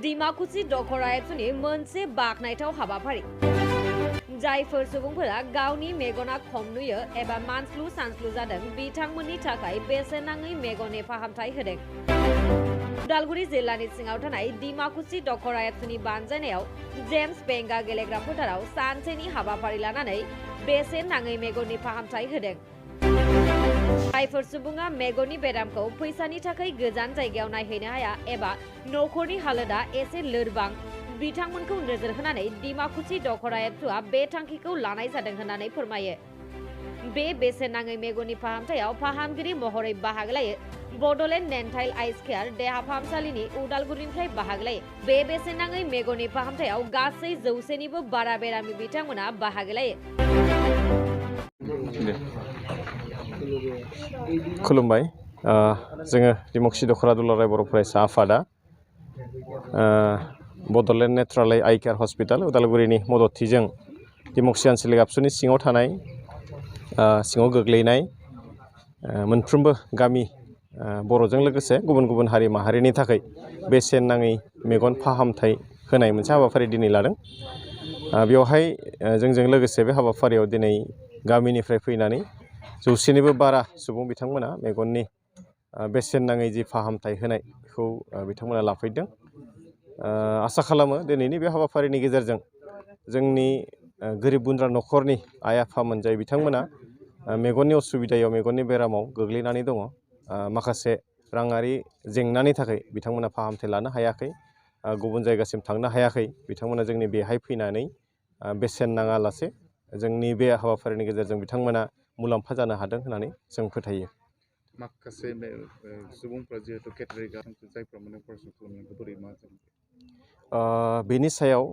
दिमाकुसि दखरा एबसुनि मोनसे बाखनायथाव हाबाफारि जायफोर सुबुंफोरा गावनि मेगना खम नुयो एबा मानस्लु सानस्लु जादों बिथांमोननि थाखाय बेसेन नाङै मेगननि फाहामथाय होदों। उदालगुरि जिल्लानि सिङाव थानाय दिमाकुसि दखरा एबसुनि बानजायनायाव जेम्स बेंगा गेलेग्रा फोथाराव सानसेनि हाबाफारि लानानै बेसेन नाङै मेगननि फाहामथाय होदों। जायफोर सुबुङा मेगननि बेरामखौ फैसानि थाखाय गोजान जायगायाव नायहैनो हाया एबा नखरनि हालोदा एसे लोरबां बिथांमोनखौ नोजोर होनानै दिमाकुसि दखरा एबसुआ बे थांखिखौ लानाय जादों होननानै फोरमायो। बे बेसेन नाङै मेगननि फाहामथायाव फाहामगिरि महरै बाहागो लायो बडलेण्ड डेन्टाइल आइस केयार देहा फाहामसालिनि उदालगुरिनिफ्राय बाहागो लायो। बे बेसेन नाङै मेगननि फाहामथायाव गासै 100निबो बारा बेरामि बिथांमोना बाहागो लायो। खुलुमबाय। जोङो दिमाकुसि दखरा दुलाराय बर' फरायसा आफादा बडलेण्ड नेत्रालय आइ केयार हस्पिटाल उदालगुरिनि मददथिजों दिमाकुसि आनसलिक आबसुनि सिङाव थानाय सिङाव गोग्लैनाय मोनफ्रोमबो गामि बर'जों लोगोसे गुबुन गुबुन हारि माहारिनि थाखाय बेसेन नाङै मेगन फाहामथाय होनाय मोनसे हाबाफारि दिनै लादों। बेवहाय जोंजों लोगोसे बे हाबाफारियाव दिनै गामिनिफ्राय फैनानै 100निबो बारा सुबुं बिथांमोना मेगननि बेसेन नाङै जि फाहामथाय होनायखौ बिथांमोना लाफैदों। आसा खालामो दिनैनि बे हाबाफारिनि गेजेरजों जोंनि गोरिब गुन्द्रा न'खरनि आइ आफामोन जाय बिथांमोना मेगननि असुबिदायाव मेगननि बेरामाव गोग्लैनानै दङ, माखासे राङारि जेंनानि थाखाय बिथांमोना फाहामथाय लानो हायाखै, गुबुन जायगासिम थांनो हायाखै, बिथांमोना जोंनि बेहाय फैनानै बेसेन नाङालासे जोंनि बे हाबाफारिनि गेजेरजों बिथांमोना मुलाम्फा जानो हादों होननानै जों फोथायो। माखासे सुबुंफ्रा जिहेतु केटारिक जायफ्रा माने अपारेसन खालामनायखौ बोरै मा जायो? बेनि सायाव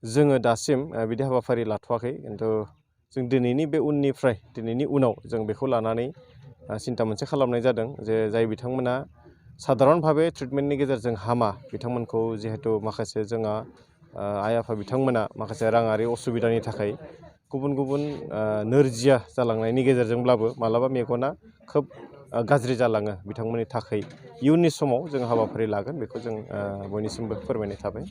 जोङो दासिम बिदि हाबाफारि लाथ'वाखै, खिन्थु जों दिनैनि उनाव जों बेखौ लानानै सिन्था मोनसे खालामनाय जादों जे जाय बिथांमोना साधारन भाबे ट्रिटमेन्टनि गेजेरजों हामा बिथांमोनखौ जिहेतु माखासे जोंहा आइ आफा बिथांमोना माखासे राङारि असुबिदानि थाखाय गुबुन गुबुन नोरजिया जालांनायनि गेजेरजोंब्लाबो मालाबा मेगना खोब गाज्रि जालाङो बिथांमोननि थाखाय इयुननि समाव जों हाबाफारि लागोन बेखौ जों बयनिसिमबो फोरमायनाय थाबाय।